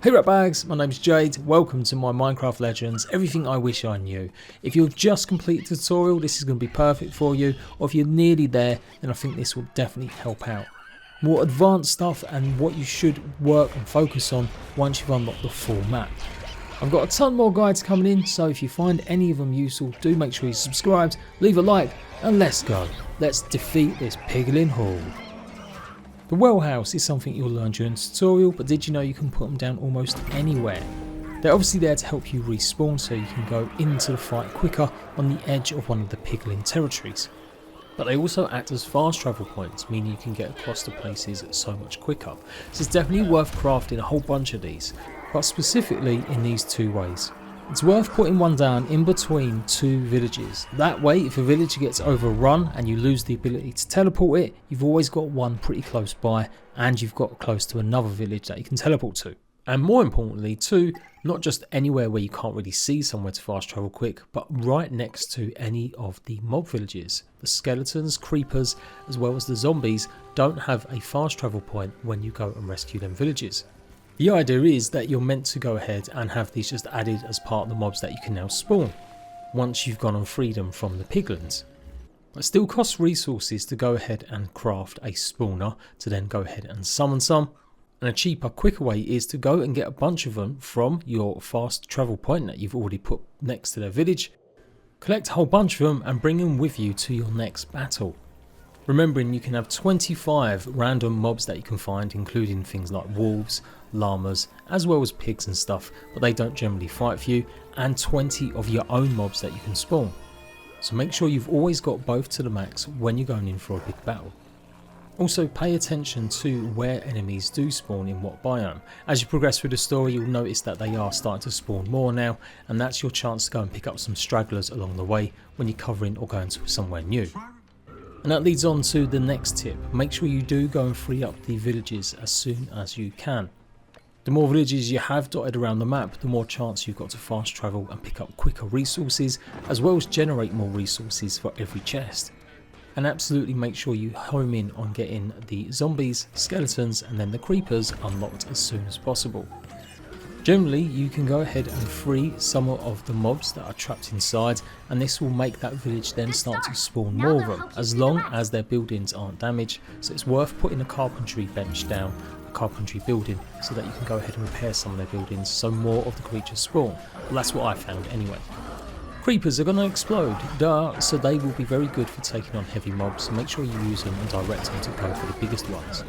Hey ratbags, my name's Jade, welcome to my Minecraft Legends, everything I wish I knew. If you've just completed the tutorial, this is going to be perfect for you, or if you're nearly there, then I think this will definitely help out. More advanced stuff and what you should work and focus on once you've unlocked the full map. I've got a ton more guides coming in, so if you find any of them useful, do make sure you're subscribed, leave a like, and let's go. Let's defeat this piglin horde. The Wellhouse is something you'll learn during the tutorial, but did you know you can put them down almost anywhere? They're obviously there to help you respawn so you can go into the fight quicker on the edge of one of the piglin territories. But they also act as fast travel points, meaning you can get across the places so much quicker. So it's definitely worth crafting a whole bunch of these, but specifically in these two ways. It's worth putting one down in between two villages. That way, if a village gets overrun and you lose the ability to teleport it, you've always got one pretty close by and you've got close to another village that you can teleport to. And more importantly too, not just anywhere where you can't really see somewhere to fast travel quick, but right next to any of the mob villages. The skeletons, creepers, as well as the zombies don't have a fast travel point when you go and rescue them villages. The idea is that you're meant to go ahead and have these just added as part of the mobs that you can now spawn, once you've gone on freedom from the piglins. But it still costs resources to go ahead and craft a spawner to then go ahead and summon some, and a cheaper, quicker way is to go and get a bunch of them from your fast travel point that you've already put next to their village, collect a whole bunch of them and bring them with you to your next battle. Remembering you can have 25 random mobs that you can find, including things like wolves, llamas, as well as pigs and stuff, but they don't generally fight for you, and 20 of your own mobs that you can spawn. So make sure you've always got both to the max when you're going in for a big battle. Also pay attention to where enemies do spawn in what biome. As you progress through the story, you'll notice that they are starting to spawn more now, and that's your chance to go and pick up some stragglers along the way when you're covering or going to somewhere new. And that leads on to the next tip. Make sure you do go and free up the villages as soon as you can. The more villages you have dotted around the map, the more chance you've got to fast travel and pick up quicker resources, as well as generate more resources for every chest. And absolutely make sure you home in on getting the zombies, skeletons, and then the creepers unlocked as soon as possible. Generally, you can go ahead and free some of the mobs that are trapped inside, and this will make that village then start to spawn more of them, as long as their buildings aren't damaged. So it's worth putting a carpentry bench down, a carpentry building, so that you can go ahead and repair some of their buildings so more of the creatures spawn. Well, that's what I found anyway. Creepers are going to explode, duh, so they will be very good for taking on heavy mobs, so make sure you use them and direct them to go for the biggest ones.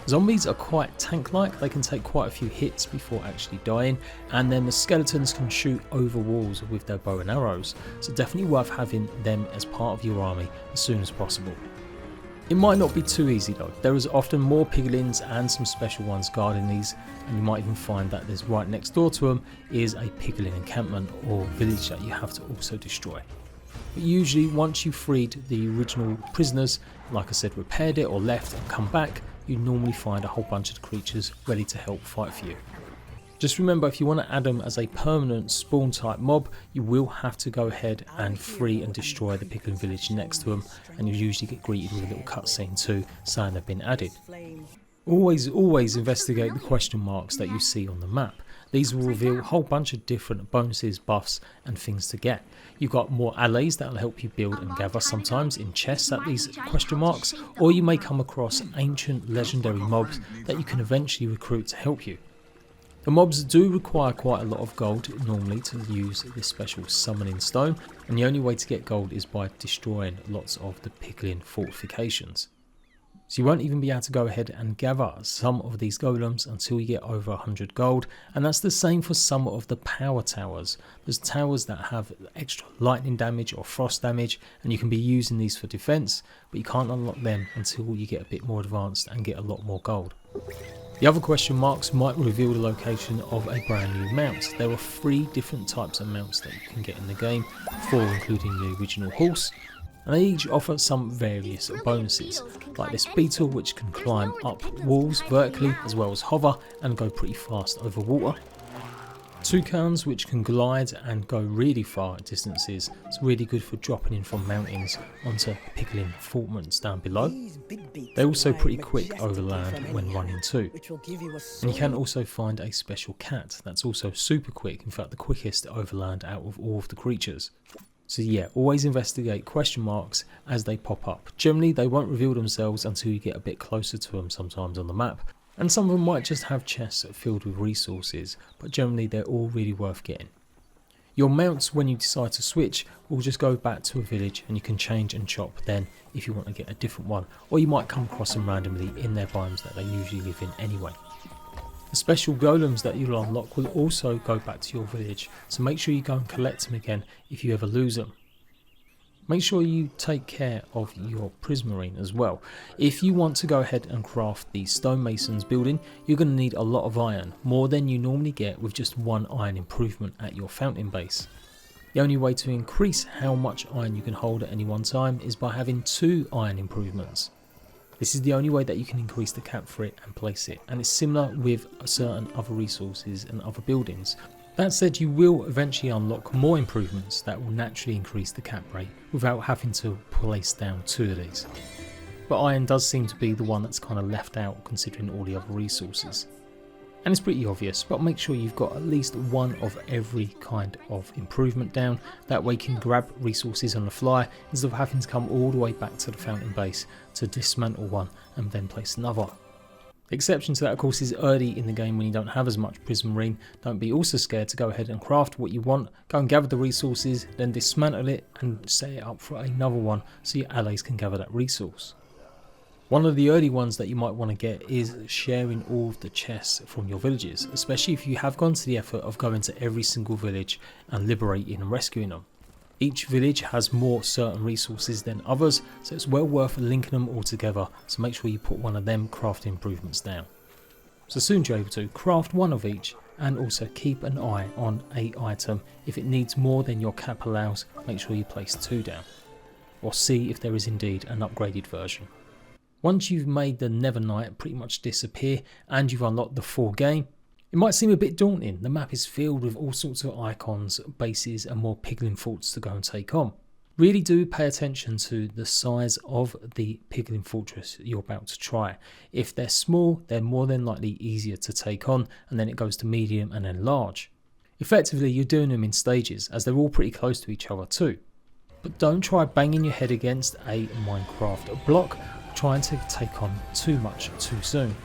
Zombies are quite tank-like, they can take quite a few hits before actually dying, and then the skeletons can shoot over walls with their bow and arrows, so definitely worth having them as part of your army as soon as possible. It might not be too easy though, there is often more piglins and some special ones guarding these, and you might even find that there's right next door to them is a piglin encampment or village that you have to also destroy. But usually once you've freed the original prisoners, like I said, repaired it or left and come back, you normally find a whole bunch of creatures ready to help fight for you. Just remember, if you want to add them as a permanent spawn type mob, you will have to go ahead and free and destroy the piglin village next to them, and you usually get greeted with a little cutscene too saying they've been added. Always investigate the question marks that you see on the map. These will reveal a whole bunch of different bonuses, buffs and things to get. You've got more allies that will help you build and gather sometimes in chests at these question marks, or you may come across ancient legendary mobs that you can eventually recruit to help you. The mobs do require quite a lot of gold normally to use this special summoning stone, and the only way to get gold is by destroying lots of the piglin fortifications. So you won't even be able to go ahead and gather some of these golems until you get over 100 gold, and that's the same for some of the power towers. There's towers that have extra lightning damage or frost damage, and you can be using these for defense, but you can't unlock them until you get a bit more advanced and get a lot more gold. The other question marks might reveal the location of a brand new mount. There are 3 different types of mounts that you can get in the game, 4 including the original horse, and they each offer some various bonuses, like this beetle which can climb up walls vertically as well as hover and go pretty fast over water. Toucans, which can glide and go really far distances. It's really good for dropping in from mountains onto piglin fortments down below. They're also pretty quick over land when running too. And you can also find a special cat that's also super quick, in fact the quickest over land out of all of the creatures. So yeah, always investigate question marks as they pop up. Generally they won't reveal themselves until you get a bit closer to them sometimes on the map. And some of them might just have chests filled with resources, but generally they're all really worth getting. Your mounts, when you decide to switch, will just go back to a village and you can change and chop then if you want to get a different one, or you might come across them randomly in their biomes that they usually live in anyway. The special golems that you'll unlock will also go back to your village, so make sure you go and collect them again if you ever lose them. Make sure you take care of your prismarine as well. If you want to go ahead and craft the stonemasons building, you're going to need a lot of iron, more than you normally get with just one iron improvement at your fountain base. The only way to increase how much iron you can hold at any one time is by having 2 iron improvements. This is the only way that you can increase the cap for it and place it, and it's similar with certain other resources and other buildings. That said, you will eventually unlock more improvements that will naturally increase the cap rate without having to place down 2 of these. But iron does seem to be the one that's kind of left out considering all the other resources. And it's pretty obvious, but make sure you've got at least one of every kind of improvement down. That way you can grab resources on the fly instead of having to come all the way back to the fountain base to dismantle one and then place another. The exception to that of course is early in the game when you don't have as much prismarine. Don't be also scared to go ahead and craft what you want, go and gather the resources, then dismantle it and set it up for another one so your allies can gather that resource. One of the early ones that you might want to get is sharing all of the chests from your villages, especially if you have gone to the effort of going to every single village and liberating and rescuing them. Each village has more certain resources than others, so it's well worth linking them all together, so make sure you put one of them crafting improvements down. So soon you're able to craft one of each, and also keep an eye on an item. If it needs more than your cap allows, make sure you place 2 down, or see if there is indeed an upgraded version. Once you've made the Nether Knight pretty much disappear and you've unlocked the full game, it might seem a bit daunting. The map is filled with all sorts of icons, bases and more piglin forts to go and take on. Really do pay attention to the size of the piglin fortress you're about to try. If they're small, they're more than likely easier to take on, and then it goes to medium and then large. Effectively you're doing them in stages as they're all pretty close to each other too. But don't try banging your head against a Minecraft block trying to take on too much too soon.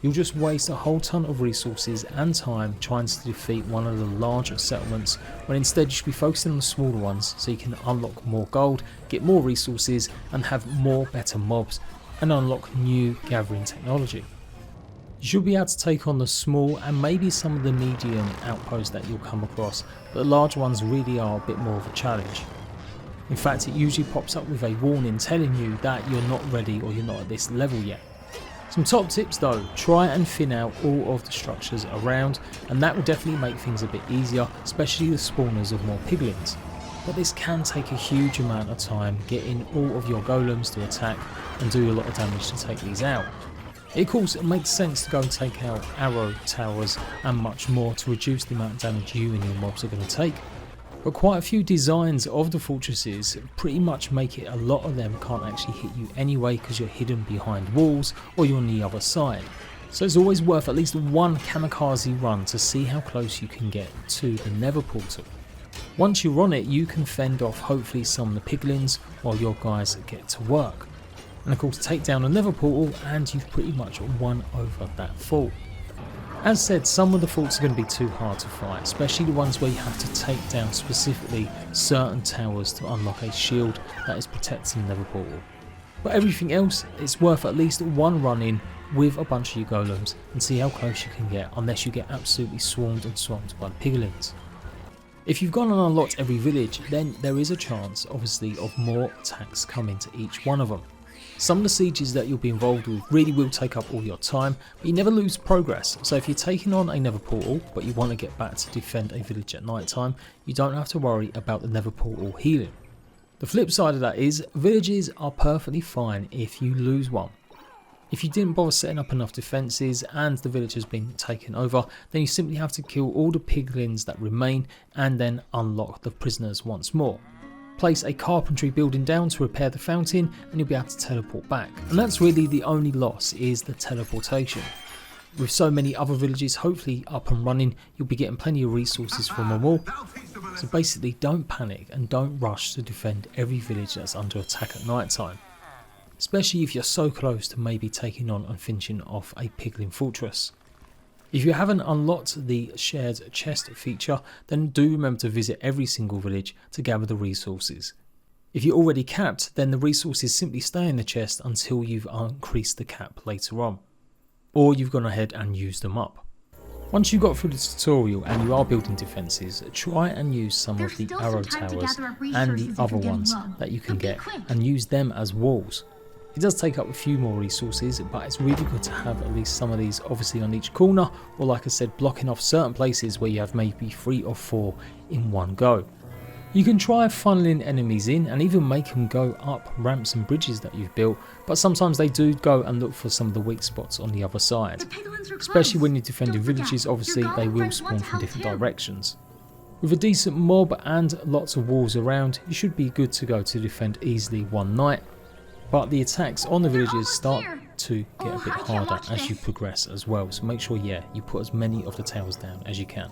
You'll just waste a whole ton of resources and time trying to defeat one of the larger settlements, when instead you should be focusing on the smaller ones so you can unlock more gold, get more resources and have more better mobs and unlock new gathering technology. You should be able to take on the small and maybe some of the medium outposts that you'll come across, but the large ones really are a bit more of a challenge. In fact, it usually pops up with a warning telling you that you're not ready or you're not at this level yet. Some top tips though: try and thin out all of the structures around, and that will definitely make things a bit easier, especially the spawners of more piglins. But this can take a huge amount of time getting all of your golems to attack and do a lot of damage to take these out. Of course, it makes sense to go and take out arrow towers and much more to reduce the amount of damage you and your mobs are going to take. But quite a few designs of the fortresses pretty much make it a lot of them can't actually hit you anyway because you're hidden behind walls or you're on the other side. So it's always worth at least one kamikaze run to see how close you can get to the Nether portal. Once you're on it, you can fend off hopefully some of the piglins while your guys get to work. And of course take down the Nether portal and you've pretty much won over that fort. As said, some of the forts are going to be too hard to fight, especially the ones where you have to take down specifically certain towers to unlock a shield that is protecting the Nether portal. But everything else, it's worth at least one run in with a bunch of your golems and see how close you can get, unless you get absolutely swarmed and swamped by the piglins. If you've gone and unlocked every village, then there is a chance obviously of more attacks coming to each one of them. Some of the sieges that you'll be involved with really will take up all your time, but you never lose progress. So if you're taking on a Nether portal but you want to get back to defend a village at night time, you don't have to worry about the Nether portal healing. The flip side of that is villages are perfectly fine if you lose one. If you didn't bother setting up enough defences and the village has been taken over, then you simply have to kill all the piglins that remain and then unlock the prisoners once more. Place a carpentry building down to repair the fountain and you'll be able to teleport back. And that's really the only loss, is the teleportation. With so many other villages hopefully up and running, you'll be getting plenty of resources from them all. So basically, don't panic and don't rush to defend every village that's under attack at night time. Especially if you're so close to maybe taking on and finishing off a piglin fortress. If you haven't unlocked the shared chest feature, then do remember to visit every single village to gather the resources. If you're already capped, then the resources simply stay in the chest until you've increased the cap later on, or you've gone ahead and used them up. Once you've got through the tutorial and you are building defences, try and use some of the arrow towers and the other ones that you can get and use them as walls. It does take up a few more resources, but it's really good to have at least some of these obviously on each corner, or like I said, blocking off certain places where you have maybe 3 or 4 in one go. You can try funneling enemies in and even make them go up ramps and bridges that you've built, but sometimes they do go and look for some of the weak spots on the other side. Especially when you're defending villages, obviously they will spawn from different directions. With a decent mob and lots of walls around, you should be good to go to defend easily one night. But the attacks on the villages start to get a bit harder as you progress as well, so make sure you put as many of the towers down as you can.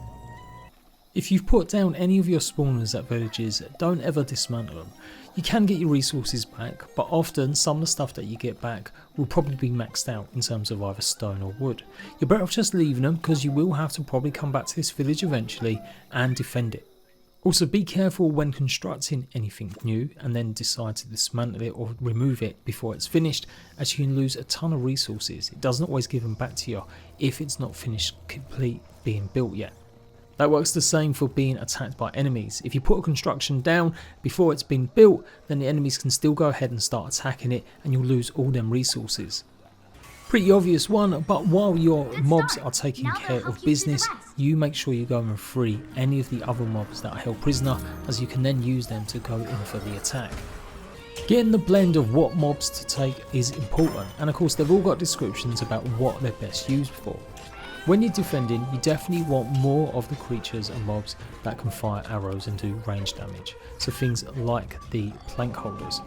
If you've put down any of your spawners at villages, don't ever dismantle them. You can get your resources back, but often some of the stuff that you get back will probably be maxed out in terms of either stone or wood. You're better off just leaving them, because you will have to probably come back to this village eventually and defend it. Also, be careful when constructing anything new and then decide to dismantle it or remove it before it's finished, as you can lose a ton of resources. It doesn't always give them back to you if it's not finished complete being built yet. That works the same for being attacked by enemies. If you put a construction down before it's been built, then the enemies can still go ahead and start attacking it and you'll lose all them resources. Pretty obvious one, but while your mobs are taking care of business, you make sure you go and free any of the other mobs that are held prisoner, as you can then use them to go in for the attack. Getting the blend of what mobs to take is important, and of course they've all got descriptions about what they're best used for. When you're defending, you definitely want more of the creatures and mobs that can fire arrows and do range damage, so things like the plank holders.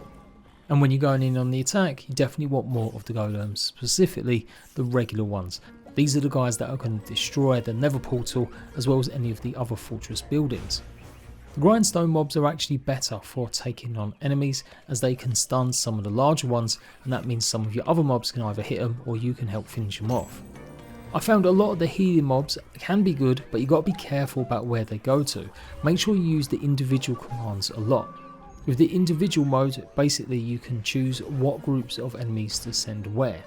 And when you're going in on the attack, you definitely want more of the golems, specifically the regular ones. These are the guys that are going to destroy the nether portal as well as any of the other fortress buildings. The grindstone mobs are actually better for taking on enemies, as they can stun some of the larger ones, and that means some of your other mobs can either hit them or you can help finish them off. I found a lot of the healing mobs can be good, but you got to be careful about where they go to. Make sure you use the individual commands a lot. With the individual mode, basically you can choose what groups of enemies to send where.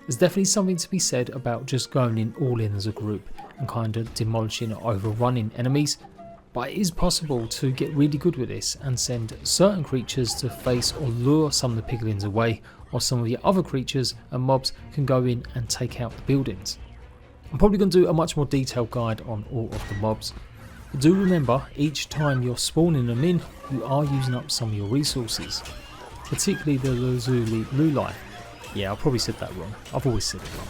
There's definitely something to be said about just going in all in as a group and kind of demolishing or overrunning enemies, but it is possible to get really good with this and send certain creatures to face or lure some of the piglins away, or some of the other creatures and mobs can go in and take out the buildings. I'm probably going to do a much more detailed guide on all of the mobs. But do remember, each time you're spawning them in, you are using up some of your resources, particularly the Lazuli Luli. Yeah, I probably said that wrong. I've always said it wrong.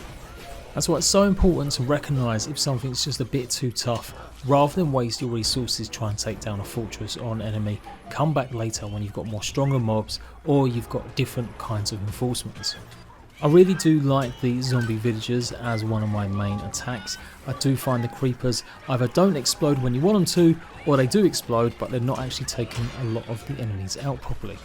That's why it's so important to recognise if something's just a bit too tough. Rather than waste your resources trying to take down a fortress or an enemy, come back later when you've got more stronger mobs or you've got different kinds of enforcements. I really do like the zombie villagers as one of my main attacks. I do find the creepers either don't explode when you want them to, or they do explode but they're not actually taking a lot of the enemies out properly.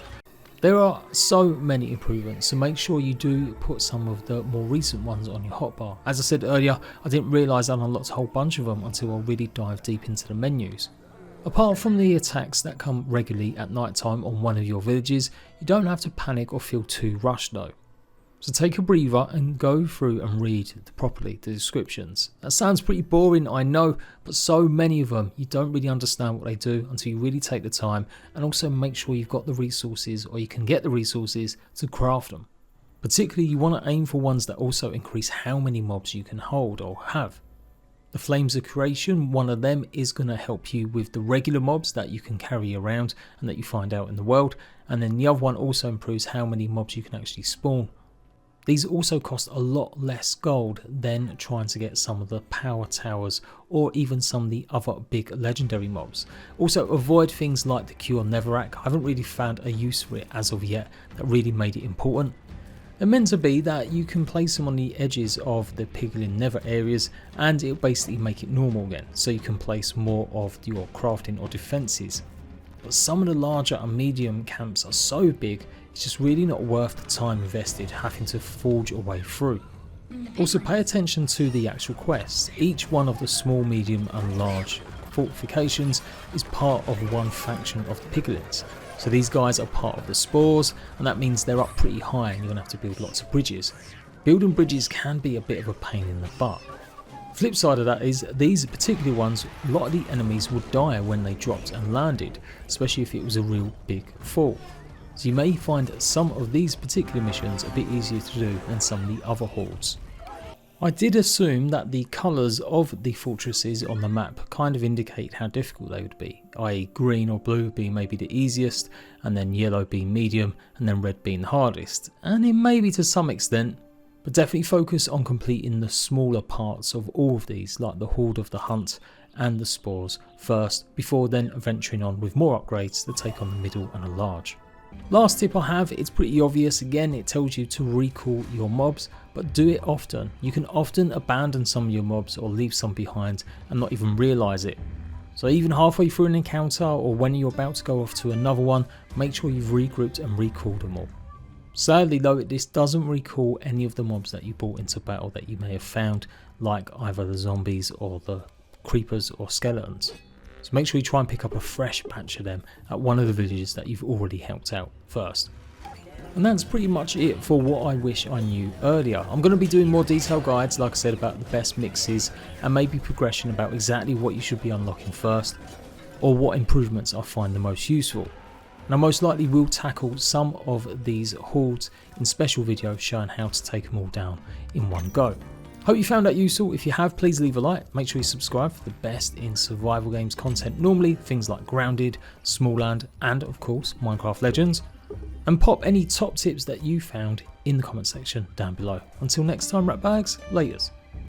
There are so many improvements, so make sure you do put some of the more recent ones on your hotbar. As I said earlier, I didn't realise I unlocked a whole bunch of them until I really dived deep into the menus. Apart from the attacks that come regularly at night time on one of your villages, you don't have to panic or feel too rushed though. So take a breather and go through and read properly the descriptions. That sounds pretty boring, I know, but so many of them you don't really understand what they do until you really take the time, and also make sure you've got the resources, or you can get the resources to craft them. Particularly you want to aim for ones that also increase how many mobs you can hold or have. The Flames of Creation, one of them is going to help you with the regular mobs that you can carry around and that you find out in the world, and then the other one also improves how many mobs you can actually spawn. These also cost a lot less gold than trying to get some of the power towers or even some of the other big legendary mobs. Also avoid things like the Q on Netherrack. I haven't really found a use for it as of yet that really made it important. They're meant to be that you can place them on the edges of the piglin nether areas and it'll basically make it normal again, so you can place more of your crafting or defences. But some of the larger and medium camps are so big, it's just really not worth the time invested having to forge a way through. Also pay attention to the actual quests. Each one of the small, medium and large fortifications is part of one faction of the piglins. So these guys are part of the spores, and that means they're up pretty high and you're going to have to build lots of bridges. Building bridges can be a bit of a pain in the butt. Flip side of that is, these particular ones, a lot of the enemies would die when they dropped and landed, especially if it was a real big fall. So you may find some of these particular missions a bit easier to do than some of the other hordes. I did assume that the colours of the fortresses on the map kind of indicate how difficult they would be, i.e. green or blue being maybe the easiest, and then yellow being medium, and then red being the hardest, and it may be to some extent, but definitely focus on completing the smaller parts of all of these, like the Horde of the Hunt and the Spores first, before then venturing on with more upgrades that take on the middle and the large. Last tip I have, it's pretty obvious. Again, it tells you to recall your mobs, but do it often. You can often abandon some of your mobs or leave some behind and not even realise it. So even halfway through an encounter or when you're about to go off to another one, make sure you've regrouped and recalled them all. Sadly though, this doesn't recall any of the mobs that you brought into battle that you may have found, like either the zombies or the creepers or skeletons. So make sure you try and pick up a fresh batch of them at one of the villages that you've already helped out first. And that's pretty much it for what I wish I knew earlier. I'm going to be doing more detailed guides, like I said, about the best mixes and maybe progression about exactly what you should be unlocking first, or what improvements I find the most useful. And I most likely will tackle some of these hordes in special videos showing how to take them all down in one go. Hope you found that useful. If you have, please leave a like. Make sure you subscribe for the best in survival games content. Normally things like Grounded, Small Land and of course Minecraft Legends. And pop any top tips that you found in the comment section down below. Until next time, ratbags, laters.